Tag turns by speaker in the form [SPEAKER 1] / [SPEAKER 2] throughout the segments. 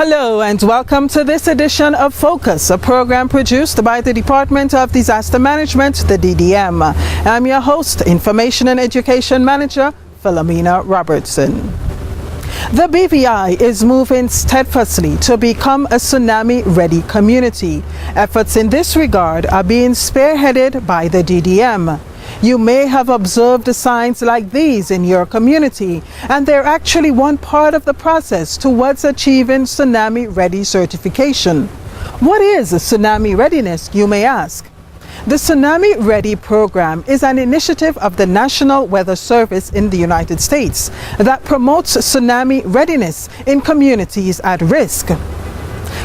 [SPEAKER 1] Hello and welcome to this edition of Focus, a program produced by the Department of Disaster Management, the DDM. I'm your host, Information and Education Manager, Philomena Robertson. The BVI is moving steadfastly to become a tsunami-ready community. Efforts in this regard are being spearheaded by the DDM. You may have observed signs like these in your community, and they're actually one part of the process towards achieving Tsunami Ready certification. What is tsunami readiness, you may ask? The Tsunami Ready program is an initiative of the National Weather Service in the United States that promotes tsunami readiness in communities at risk.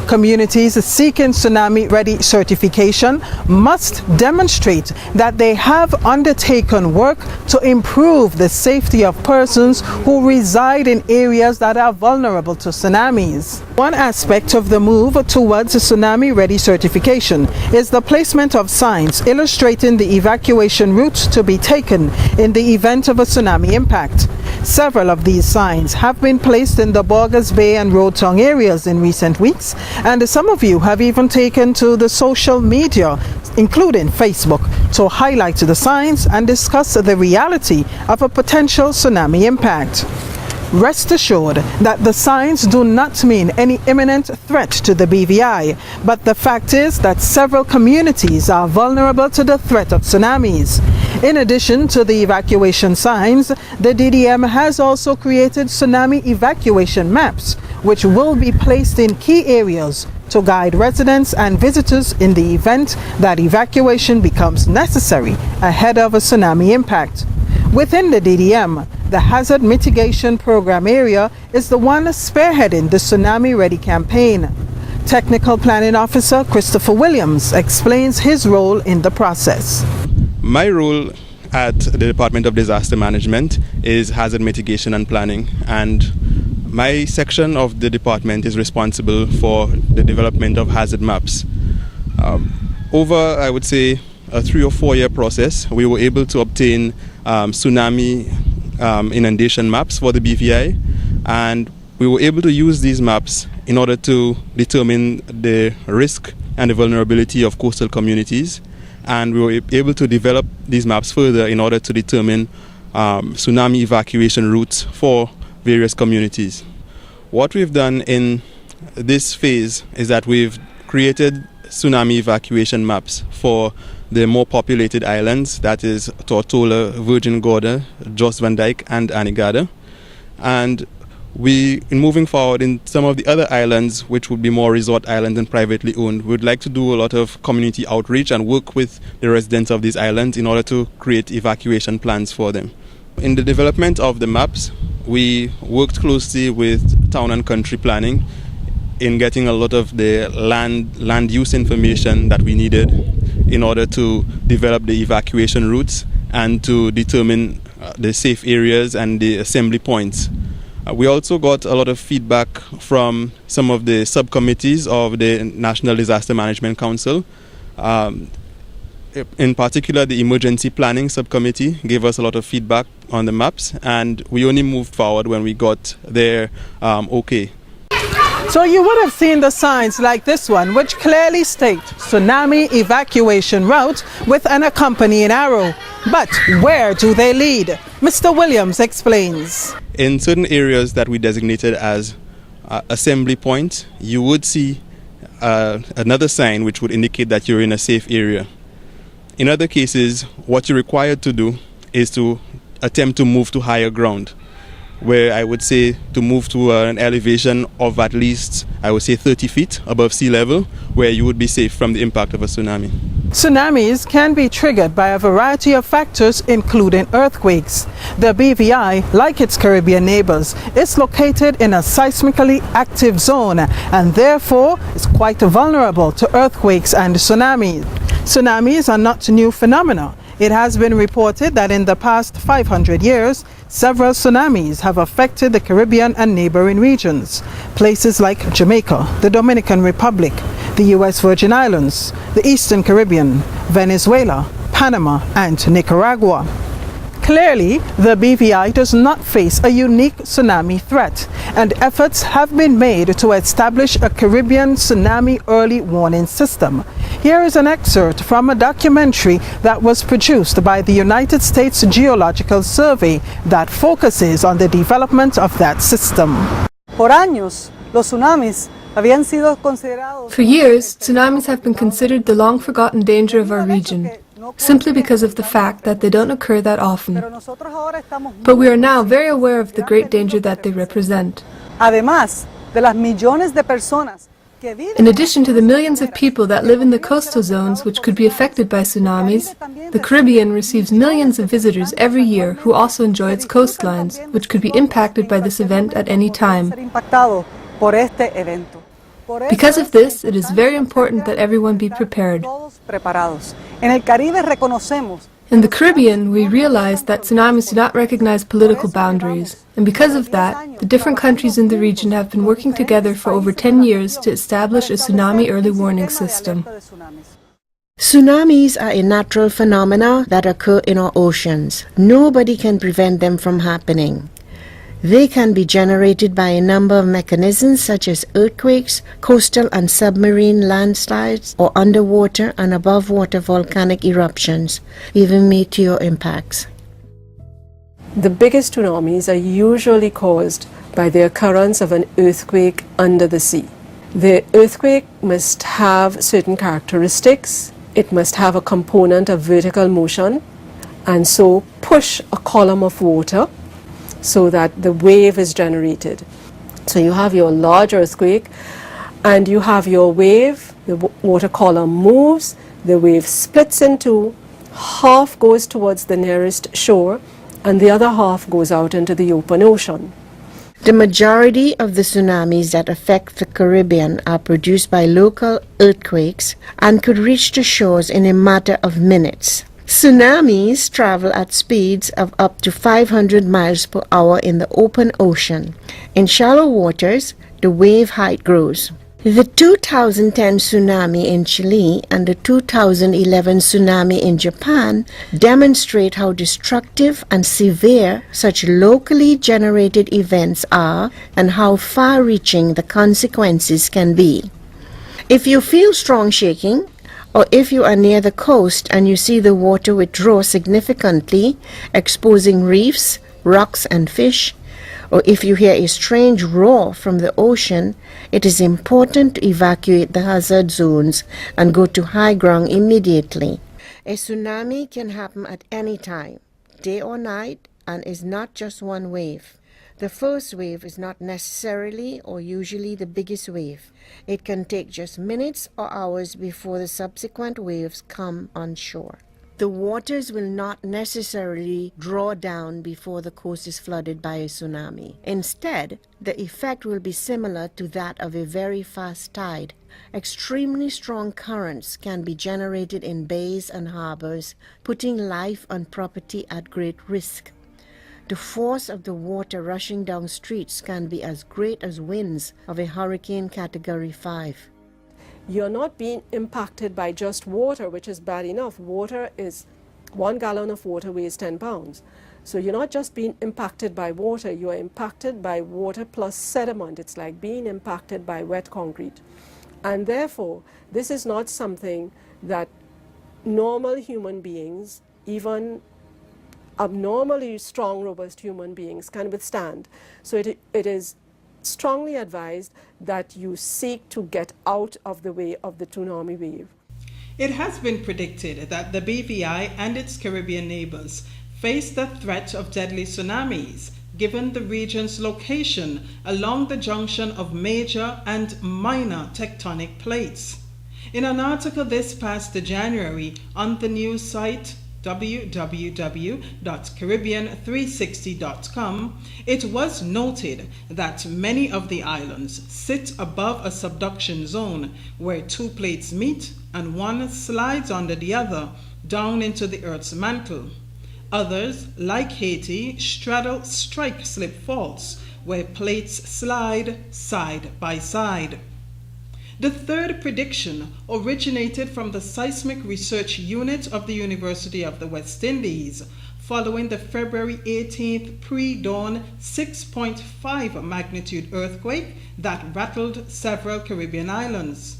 [SPEAKER 1] Communities seeking Tsunami Ready certification must demonstrate that they have undertaken work to improve the safety of persons who reside in areas that are vulnerable to tsunamis. One aspect of the move towards Tsunami Ready certification is the placement of signs illustrating the evacuation routes to be taken in the event of a tsunami impact. Several of these signs have been placed in the Borgers Bay and Road Tongue areas in recent weeks, and some of you have even taken to the social media, including Facebook, to highlight the signs and discuss the reality of a potential tsunami impact. Rest assured that the signs do not mean any imminent threat to the BVI, but the fact is that several communities are vulnerable to the threat of tsunamis. In addition to the evacuation signs, the DDM has also created tsunami evacuation maps, which will be placed in key areas to guide residents and visitors in the event that evacuation becomes necessary ahead of a tsunami impact. Within the DDM, the Hazard Mitigation Program area is the one spearheading the Tsunami Ready campaign. Technical Planning Officer Christopher Williams explains his role in the process.
[SPEAKER 2] My role at the Department of Disaster Management is Hazard Mitigation and Planning, and my section of the department is responsible for the development of hazard maps. Over, I would say, a 3 or 4 year process, we were able to obtain tsunami inundation maps for the BVI, and we were able to use these maps in order to determine the risk and the vulnerability of coastal communities, and we were able to develop these maps further in order to determine tsunami evacuation routes for various communities. What we've done in this phase is that we've created tsunami evacuation maps for the more populated islands, that is Tortola, Virgin Gorda, Jos Van Dyke and Anegada. And in moving forward in some of the other islands, which would be more resort islands and privately owned, we would like to do a lot of community outreach and work with the residents of these islands in order to create evacuation plans for them. In the development of the maps, we worked closely with Town and Country Planning in getting a lot of the land use information that we needed in order to develop the evacuation routes and to determine the safe areas and the assembly points. We also got a lot of feedback from some of the subcommittees of the National Disaster Management Council. In particular, the Emergency Planning Subcommittee gave us a lot of feedback on the maps, and we only moved forward when we got their okay.
[SPEAKER 1] So you would have seen the signs like this one, which clearly state tsunami evacuation route with an accompanying arrow. But where do they lead? Mr. Williams explains.
[SPEAKER 2] In certain areas that we designated as assembly point, you would see another sign which would indicate that you're in a safe area. In other cases, what you're required to do is to attempt to move to higher ground, where I would say to move to an elevation of at least, I would say 30 feet above sea level, where you would be safe from the impact of a tsunami.
[SPEAKER 1] Tsunamis can be triggered by a variety of factors, including earthquakes. The BVI, like its Caribbean neighbors, is located in a seismically active zone and therefore is quite vulnerable to earthquakes and tsunamis. Tsunamis are not new phenomena. It has been reported that in the past 500 years, several tsunamis have affected the Caribbean and neighboring regions. Places like Jamaica, the Dominican Republic, the U.S. Virgin Islands, the Eastern Caribbean, Venezuela, Panama, and Nicaragua. Clearly, the BVI does not face a unique tsunami threat, and efforts have been made to establish a Caribbean tsunami early warning system. Here is an excerpt from a documentary that was produced by the United States Geological Survey that focuses on the development of that system.
[SPEAKER 3] Por años, los tsunamis habían sido considerados.
[SPEAKER 4] For years, tsunamis have been considered the long-forgotten danger of our region, simply because of the fact that they don't occur that often. But we are now very aware of the great danger that they represent.
[SPEAKER 3] Además de las millones de personas que viven.
[SPEAKER 4] In addition to the millions of people that live in the coastal zones which could be affected by tsunamis, the Caribbean receives millions of visitors every year who also enjoy its coastlines, which could be impacted by this event at any time. Because of this, it is very important that everyone be prepared. In the Caribbean, we realize that tsunamis do not recognize political boundaries, and because of that, the different countries in the region have been working together for over 10 years to establish a tsunami early warning system.
[SPEAKER 5] Tsunamis are a natural phenomena that occur in our oceans. Nobody can prevent them from happening. They can be generated by a number of mechanisms such as earthquakes, coastal and submarine landslides, or underwater and above water volcanic eruptions, even meteor impacts.
[SPEAKER 6] The biggest tsunamis are usually caused by the occurrence of an earthquake under the sea. The earthquake must have certain characteristics. It must have a component of vertical motion and so push a column of water so that the wave is generated. So you have your large earthquake and you have your wave, the water column moves, the wave splits in two, half goes towards the nearest shore and the other half goes out into the open ocean.
[SPEAKER 5] The majority of the tsunamis that affect the Caribbean are produced by local earthquakes and could reach the shores in a matter of minutes. Tsunamis travel at speeds of up to 500 miles per hour in the open ocean. In shallow waters, the wave height grows. The 2010 tsunami in Chile and the 2011 tsunami in Japan demonstrate how destructive and severe such locally generated events are and how far-reaching the consequences can be. If you feel strong shaking, or if you are near the coast and you see the water withdraw significantly, exposing reefs, rocks and fish, or if you hear a strange roar from the ocean, it is important to evacuate the hazard zones and go to high ground immediately. A tsunami can happen at any time, day or night, and is not just one wave. The first wave is not necessarily or usually the biggest wave. It can take just minutes or hours before the subsequent waves come on shore. The waters will not necessarily draw down before the coast is flooded by a tsunami. Instead, the effect will be similar to that of a very fast tide. Extremely strong currents can be generated in bays and harbors, putting life and property at great risk. The force of the water rushing down streets can be as great as winds of a hurricane category 5.
[SPEAKER 6] You're not being impacted by just water, which is bad enough. Water is, 1 gallon of water weighs 10 pounds. So you're not just being impacted by water, you're impacted by water plus sediment. It's like being impacted by wet concrete. And therefore, this is not something that normal human beings, even abnormally strong, robust human beings can withstand. So it is strongly advised that you seek to get out of the way of the tsunami wave.
[SPEAKER 1] It has been predicted that the BVI and its Caribbean neighbors face the threat of deadly tsunamis, given the region's location along the junction of major and minor tectonic plates. In an article this past January on the news site www.caribbean360.com, it was noted that many of the islands sit above a subduction zone where two plates meet and one slides under the other down into the Earth's mantle. Others, like Haiti, straddle strike-slip faults where plates slide side by side. The third prediction originated from the Seismic Research Unit of the University of the West Indies, following the February 18th pre-dawn 6.5 magnitude earthquake that rattled several Caribbean islands.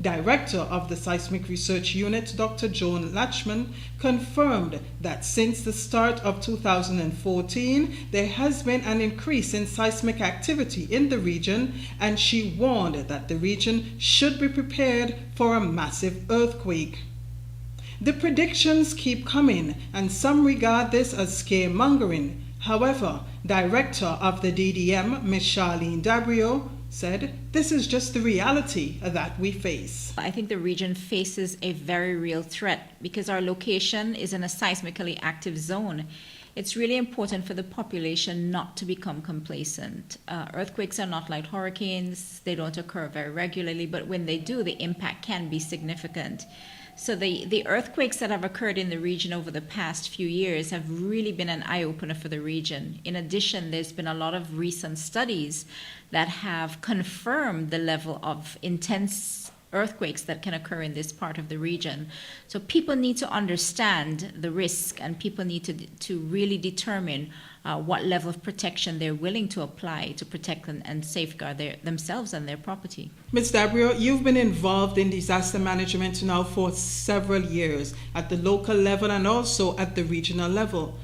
[SPEAKER 1] Director of the Seismic Research Unit, Dr. Joan Latchman, confirmed that since the start of 2014, there has been an increase in seismic activity in the region, and she warned that the region should be prepared for a massive earthquake. The predictions keep coming, and some regard this as scaremongering. However, Director of the DDM, Ms. Charlene Dabrio, said, "This is just the reality that we face."
[SPEAKER 7] I think the region faces a very real threat because our location is in a seismically active zone. It's really important for the population not to become complacent. Earthquakes are not like hurricanes. They don't occur very regularly, but when they do, the impact can be significant. So the earthquakes that have occurred in the region over the past few years have really been an eye-opener for the region. In addition, there's been a lot of recent studies that have confirmed the level of intense earthquakes that can occur in this part of the region. So people need to understand the risk, and people need to really determine what level of protection they're willing to apply to protect and safeguard themselves and their property.
[SPEAKER 1] Ms. Dabrio, you've been involved in disaster management now for several years at the local level and also at the regional level.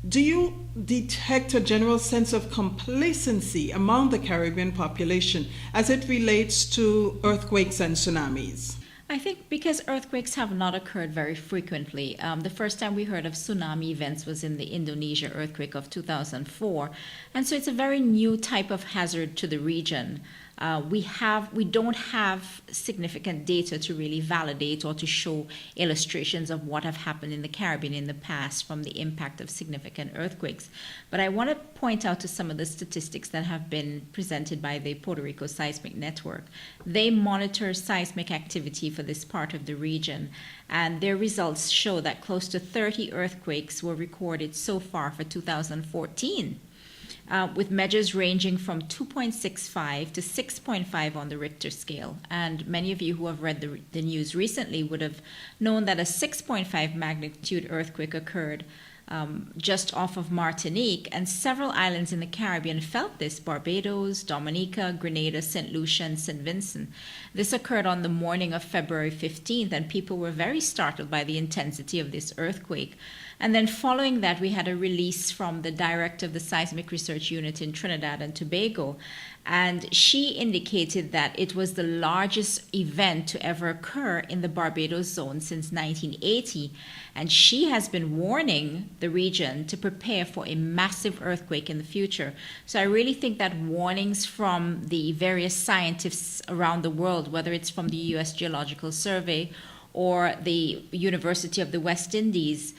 [SPEAKER 1] Do you detect a general sense of complacency among the Caribbean population as it relates to earthquakes and tsunamis?
[SPEAKER 7] I think because earthquakes have not occurred very frequently. The first time we heard of tsunami events was in the Indonesia earthquake of 2004. And so it's a very new type of hazard to the region. We don't have significant data to really validate or to show illustrations of what have happened in the Caribbean in the past from the impact of significant earthquakes. But I want to point out to some of the statistics that have been presented by the Puerto Rico Seismic Network. They monitor seismic activity for this part of the region, and their results show that close to 30 earthquakes were recorded so far for 2014. With measures ranging from 2.65 to 6.5 on the Richter scale. And many of you who have read the news recently would have known that a 6.5 magnitude earthquake occurred just off of Martinique, and several islands in the Caribbean felt this: Barbados, Dominica, Grenada, St. Lucia, and St. Vincent. This occurred on the morning of February 15th, and people were very startled by the intensity of this earthquake. And then following that, we had a release from the director of the Seismic Research Unit in Trinidad and Tobago, and she indicated that it was the largest event to ever occur in the Barbados zone since 1980, and she has been warning the region to prepare for a massive earthquake in the future. So I really think that warnings from the various scientists around the world, whether it's from the U.S. Geological Survey or the University of the West Indies,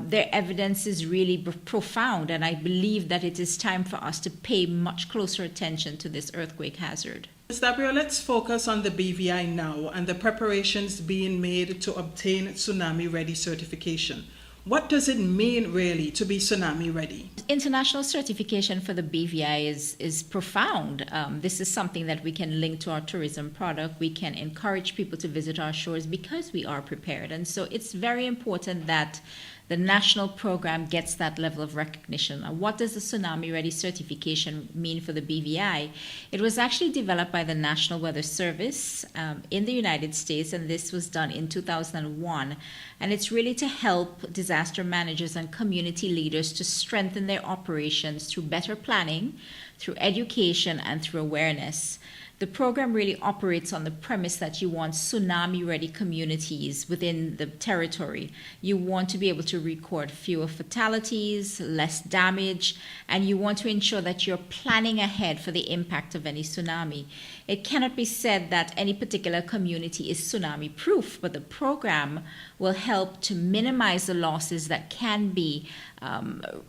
[SPEAKER 7] their evidence is really profound, and I believe that it is time for us to pay much closer attention to this earthquake hazard.
[SPEAKER 1] Ms. Dabrio, let's focus on the BVI now and the preparations being made to obtain Tsunami Ready certification. What does it mean really to be tsunami ready?
[SPEAKER 7] International certification for the BVI is profound. This is something that we can link to our tourism product. We can encourage people to visit our shores because we are prepared. And so it's very important that the national program gets that level of recognition. Now, what does the Tsunami Ready certification mean for the BVI? It was actually developed by the National Weather Service in the United States, and this was done in 2001. And it's really to help disaster managers and community leaders to strengthen their operations through better planning, through education, and through awareness. The program really operates on the premise that you want tsunami-ready communities within the territory. You want to be able to record fewer fatalities, less damage, and you want to ensure that you're planning ahead for the impact of any tsunami. It cannot be said that any particular community is tsunami-proof, but the program will help to minimize the losses that can be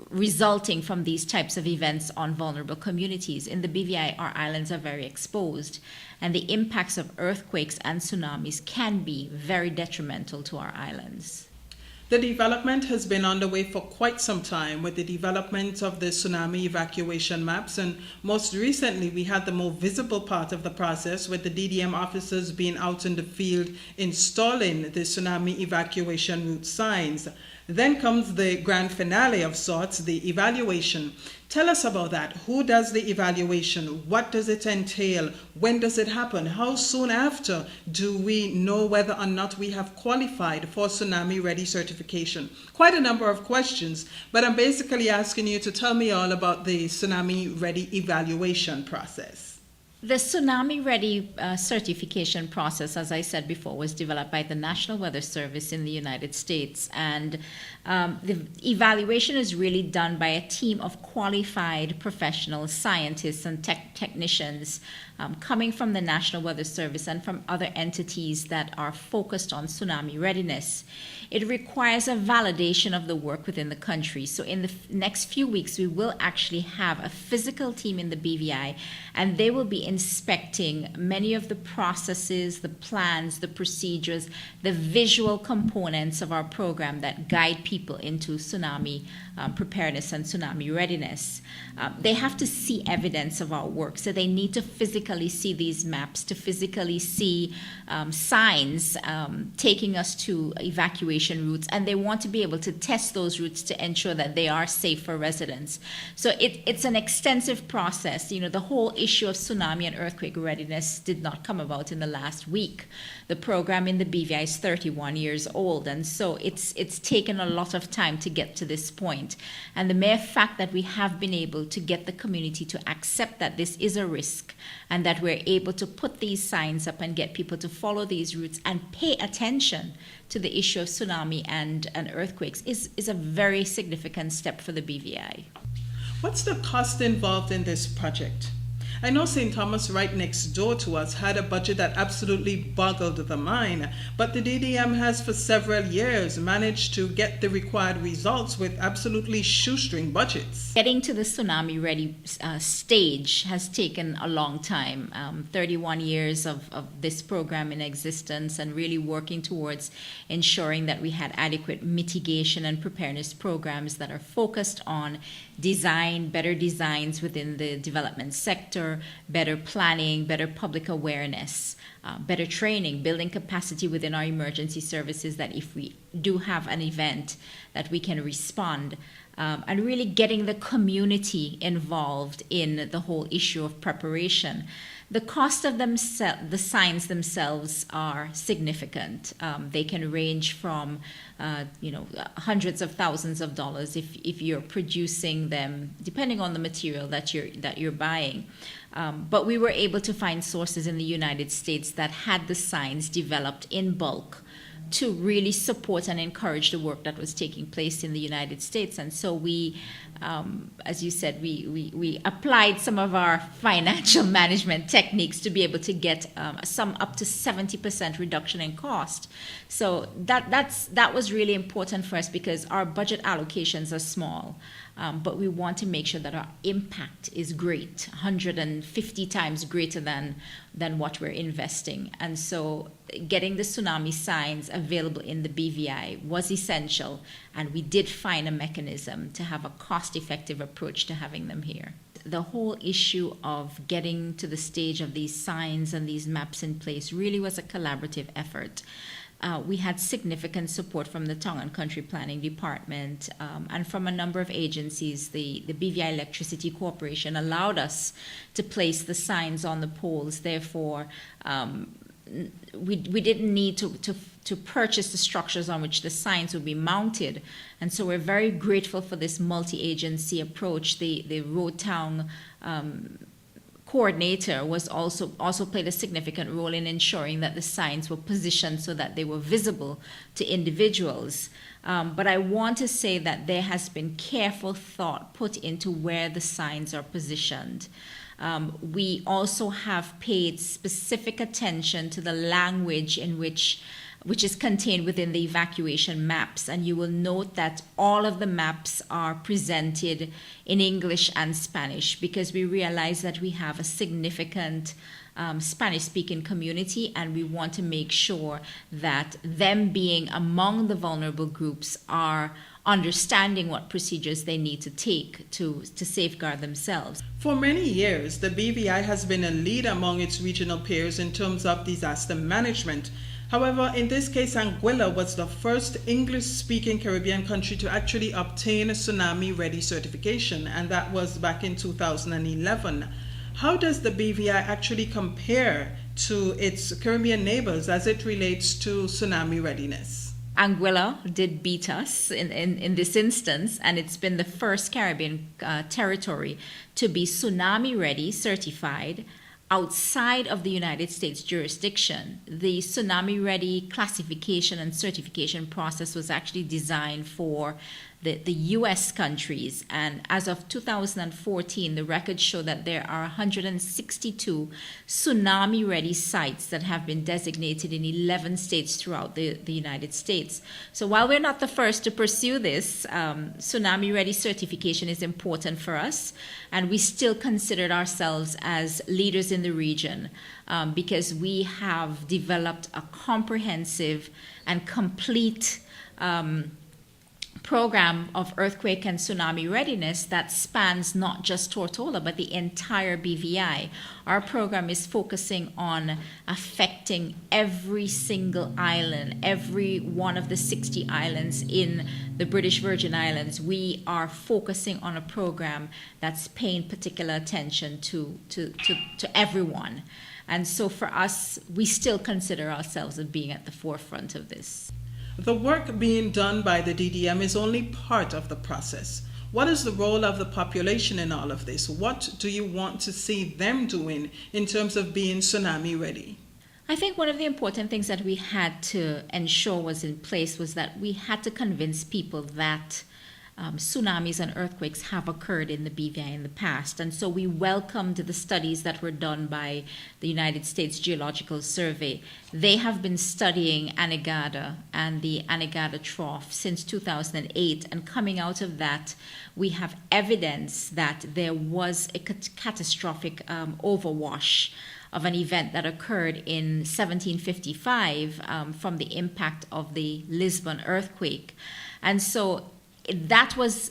[SPEAKER 7] resulting from these types of events on vulnerable communities. In the BVI, our islands are very exposed, and the impacts of earthquakes and tsunamis can be very detrimental to our islands.
[SPEAKER 1] The development has been underway for quite some time with the development of the tsunami evacuation maps, and most recently we had the more visible part of the process with the DDM officers being out in the field installing the tsunami evacuation route signs. Then comes the grand finale of sorts, the evaluation. Tell us about that. Who does the evaluation? What does it entail? When does it happen? How soon after do we know whether or not we have qualified for Tsunami Ready certification? Quite a number of questions, but I'm basically asking you to tell me all about the Tsunami Ready evaluation process.
[SPEAKER 7] The Tsunami Ready certification process, as I said before, was developed by the National Weather Service in the United States. And the evaluation is really done by a team of qualified professionals, scientists, and technicians coming from the National Weather Service and from other entities that are focused on tsunami readiness. It requires a validation of the work within the country. So in the next few weeks, we will actually have a physical team in the BVI, and they will be inspecting many of the processes, the plans, the procedures, the visual components of our program that guide people into tsunami preparedness and tsunami readiness. They have to see evidence of our work, so they need to physically see these maps, to physically see signs taking us to evacuation routes, and they want to be able to test those routes to ensure that they are safe for residents. So it's an extensive process. You know, the whole issue of tsunami and earthquake readiness did not come about in the last week. The program in the BVI is 31 years old, and so it's taken a lot of time to get to this point. And the mere fact that we have been able to get the community to accept that this is a risk and that we're able to put these signs up and get people to follow these routes and pay attention to the issue of tsunami and earthquakes is a very significant step for the BVI.
[SPEAKER 1] What's the cost involved in this project? I know St. Thomas right next door to us had a budget that absolutely boggled the mind, but the DDM has for several years managed to get the required results with absolutely shoestring budgets.
[SPEAKER 7] Getting to the Tsunami Ready stage has taken a long time, 31 years of this program in existence, and really working towards ensuring that we had adequate mitigation and preparedness programs that are focused on design, better designs within the development sector, better planning, better public awareness, better training, building capacity within our emergency services that if we do have an event that we can respond, and really getting the community involved in the whole issue of preparation. The cost of the signs themselves are significant. They can range from hundreds of thousands of dollars if you're producing them, depending on the material that you're buying. But we were able to find sources in the United States that had the signs developed in bulk to really support and encourage the work that was taking place in the United States. And so we, as you said, we applied some of our financial management techniques to be able to get some up to 70% reduction in cost. So that was really important for us because our budget allocations are small. But we want to make sure that our impact is great, 150 times greater than what we're investing. And so getting the tsunami signs available in the BVI was essential, and we did find a mechanism to have a cost-effective approach to having them here. The whole issue of getting to the stage of these signs and these maps in place really was a collaborative effort. We had significant support from the Town and Country Planning Department and from a number of agencies. The BVI Electricity Corporation allowed us to place the signs on the poles. Therefore, we didn't need to purchase the structures on which the signs would be mounted. And so we're very grateful for this multi-agency approach. The Road Town coordinator was also played a significant role in ensuring that the signs were positioned so that they were visible to individuals. But I want to say that there has been careful thought put into where the signs are positioned. We also have paid specific attention to the language in which is contained within the evacuation maps. And you will note that all of the maps are presented in English and Spanish because we realize that we have a significant Spanish-speaking community, and we want to make sure that them being among the vulnerable groups are understanding what procedures they need to take to safeguard themselves.
[SPEAKER 1] For many years, the BVI has been a leader among its regional peers in terms of disaster management. However, in this case, Anguilla was the first English-speaking Caribbean country to actually obtain a Tsunami Ready certification, and that was back in 2011. How does the BVI actually compare to its Caribbean neighbors as it relates to tsunami readiness?
[SPEAKER 7] Anguilla did beat us in this instance, and it's been the first Caribbean territory to be tsunami ready certified outside of the United States jurisdiction. The tsunami ready classification and certification process was actually designed for the US countries, and as of 2014, the records show that there are 162 tsunami ready sites that have been designated in 11 states throughout the United States. So while we're not the first to pursue this, tsunami ready certification is important for us, and we still considered ourselves as leaders in the region because we have developed a comprehensive and complete program of earthquake and tsunami readiness that spans not just Tortola, but the entire BVI. Our program is focusing on affecting every single island, every one of the 60 islands in the British Virgin Islands. We are focusing on a program that's paying particular attention to everyone. And so for us, we still consider ourselves as being at the forefront of this.
[SPEAKER 1] The work being done by the DDM is only part of the process. What is the role of the population in all of this? What do you want to see them doing in terms of being tsunami ready?
[SPEAKER 7] I think one of the important things that we had to ensure was in place was that we had to convince people that tsunamis and earthquakes have occurred in the BVI in the past. And so we welcomed the studies that were done by the United States Geological Survey. They have been studying Anegada and the Anegada Trough since 2008. And coming out of that, we have evidence that there was a catastrophic overwash of an event that occurred in 1755 from the impact of the Lisbon earthquake. And so that was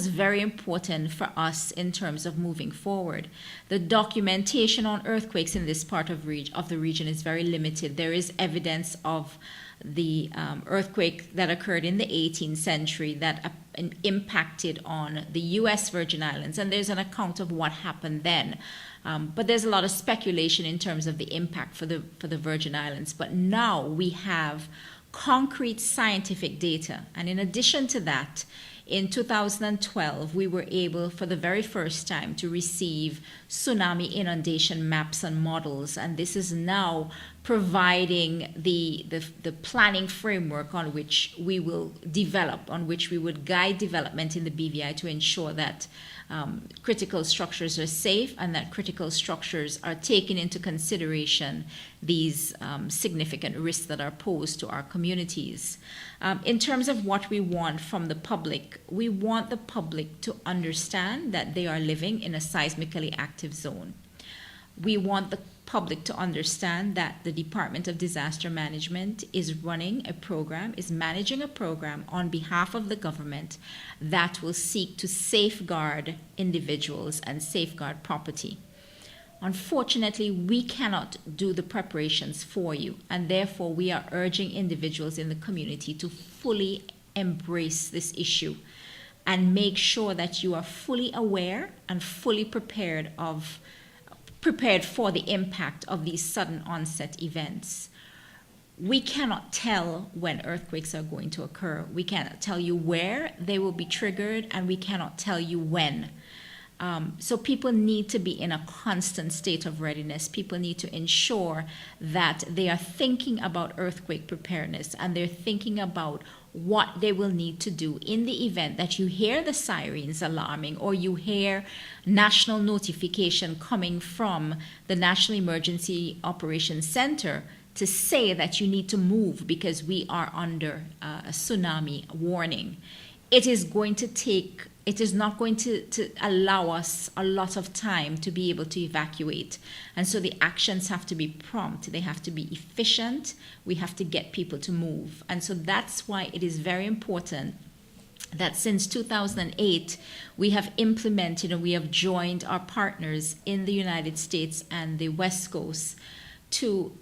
[SPEAKER 7] very important for us in terms of moving forward. The documentation on earthquakes in this part of the region is very limited. There is evidence of the earthquake that occurred in the 18th century that impacted on the U.S. Virgin Islands, and there's an account of what happened then. But there's a lot of speculation in terms of the impact for the Virgin Islands. But now we have concrete scientific data. And in addition to that, in 2012, we were able, for the very first time, to receive tsunami inundation maps and models. And this is now providing the planning framework on which we will develop, on which we would guide development in the BVI to ensure that critical structures are safe and that critical structures are taken into consideration these significant risks that are posed to our communities. In terms of what we want from the public, we want the public to understand that they are living in a seismically active zone. We want the public to understand that the Department of Disaster Management is running a program, is managing a program on behalf of the government that will seek to safeguard individuals and safeguard property. Unfortunately, we cannot do the preparations for you, and therefore we are urging individuals in the community to fully embrace this issue and make sure that you are fully aware and fully prepared for the impact of these sudden onset events. We cannot tell when earthquakes are going to occur. We cannot tell you where they will be triggered, and we cannot tell you when. So people need to be in a constant state of readiness. People need to ensure that they are thinking about earthquake preparedness, and they're thinking about what they will need to do in the event that you hear the sirens alarming or you hear national notification coming from the National Emergency Operations Center to say that you need to move because we are under a tsunami warning. It is going to take it is not going to allow us a lot of time to be able to evacuate. And so the actions have to be prompt, they have to be efficient, we have to get people to move. And so that's why it is very important that since 2008, we have implemented and we have joined our partners in the United States and the West Coast to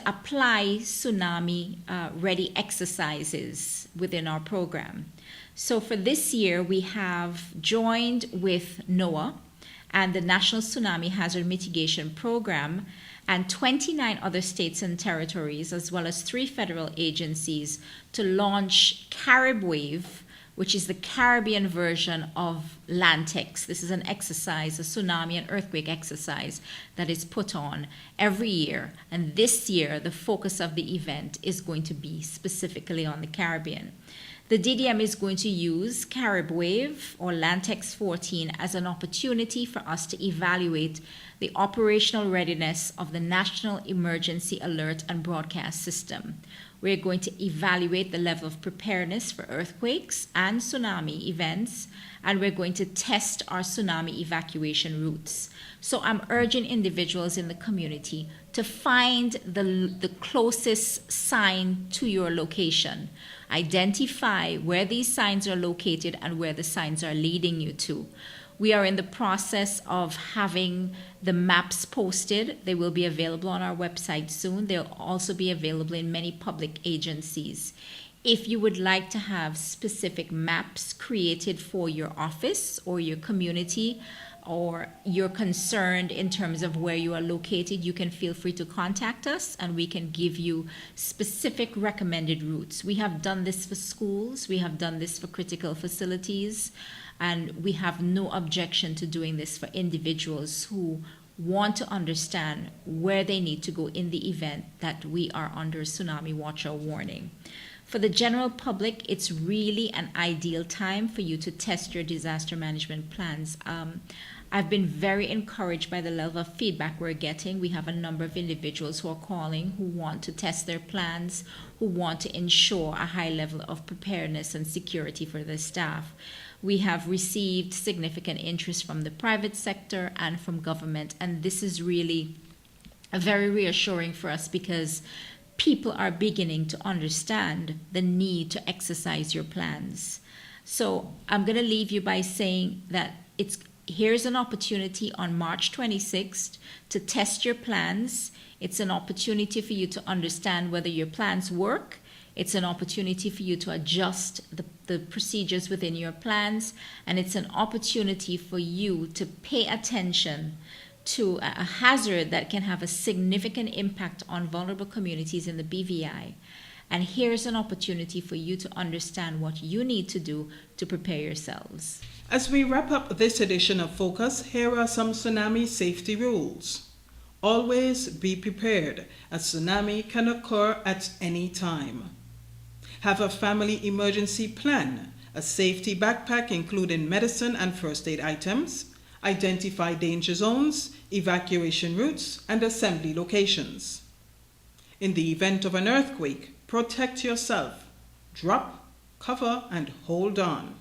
[SPEAKER 7] apply tsunami ready exercises within our program. So for this year, we have joined with NOAA and the National Tsunami Hazard Mitigation Program and 29 other states and territories, as well as 3 federal agencies, to launch CaribWave, which is the Caribbean version of LANTEX. This is an exercise, a tsunami and earthquake exercise that is put on every year. And this year, the focus of the event is going to be specifically on the Caribbean. The DDM is going to use CaribWave or LANTEX 14 as an opportunity for us to evaluate the operational readiness of the National Emergency Alert and Broadcast System. We're going to evaluate the level of preparedness for earthquakes and tsunami events, and we're going to test our tsunami evacuation routes. So I'm urging individuals in the community to find the closest sign to your location. Identify where these signs are located and where the signs are leading you to. We are in the process of having the maps posted. They will be available on our website soon. They'll also be available in many public agencies. If you would like to have specific maps created for your office or your community, or you're concerned in terms of where you are located, you can feel free to contact us and we can give you specific recommended routes. We have done this for schools, we have done this for critical facilities, and we have no objection to doing this for individuals who want to understand where they need to go in the event that we are under tsunami watch or warning. For the general public, it's really an ideal time for you to test your disaster management plans. I've been very encouraged by the level of feedback we're getting. We have a number of individuals who are calling, who want to test their plans, who want to ensure a high level of preparedness and security for their staff. We have received significant interest from the private sector and from government, and this is really very reassuring for us because people are beginning to understand the need to exercise your plans. So I'm going to leave you by saying that here's an opportunity on March 26th to test your plans. It's an opportunity for you to understand whether your plans work. It's an opportunity for you to adjust the procedures within your plans. And it's an opportunity for you to pay attention to a hazard that can have a significant impact on vulnerable communities in the BVI. And here's an opportunity for you to understand what you need to do to prepare yourselves.
[SPEAKER 1] As we wrap up this edition of Focus, here are some tsunami safety rules. Always be prepared. A tsunami can occur at any time. Have a family emergency plan, a safety backpack including medicine and first aid items. Identify danger zones, evacuation routes, and assembly locations. In the event of an earthquake, protect yourself. Drop, cover, and hold on.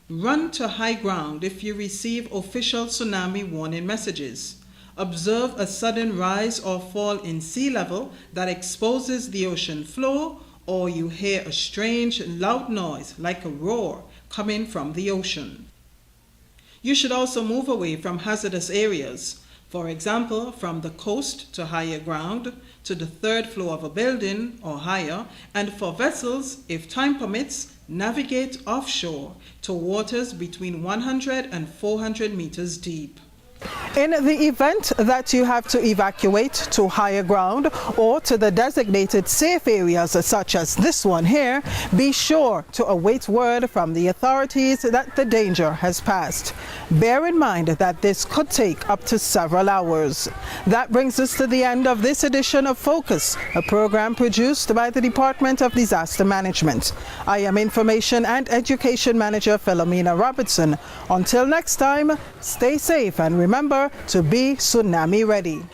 [SPEAKER 1] Run to high ground if you receive official tsunami warning messages. Observe a sudden rise or fall in sea level that exposes the ocean floor, or you hear a strange, loud noise like a roar coming from the ocean. You should also move away from hazardous areas, for example, from the coast to higher ground, to the 3rd floor of a building or higher, and for vessels, if time permits, navigate offshore to waters between 100 and 400 meters deep. In the event that you have to evacuate to higher ground or to the designated safe areas such as this one here, be sure to await word from the authorities that the danger has passed. Bear in mind that this could take up to several hours. That brings us to the end of this edition of Focus, a program produced by the Department of Disaster Management. I am Information and Education Manager Philomena Robertson. Until next time, stay safe and remember to be tsunami ready.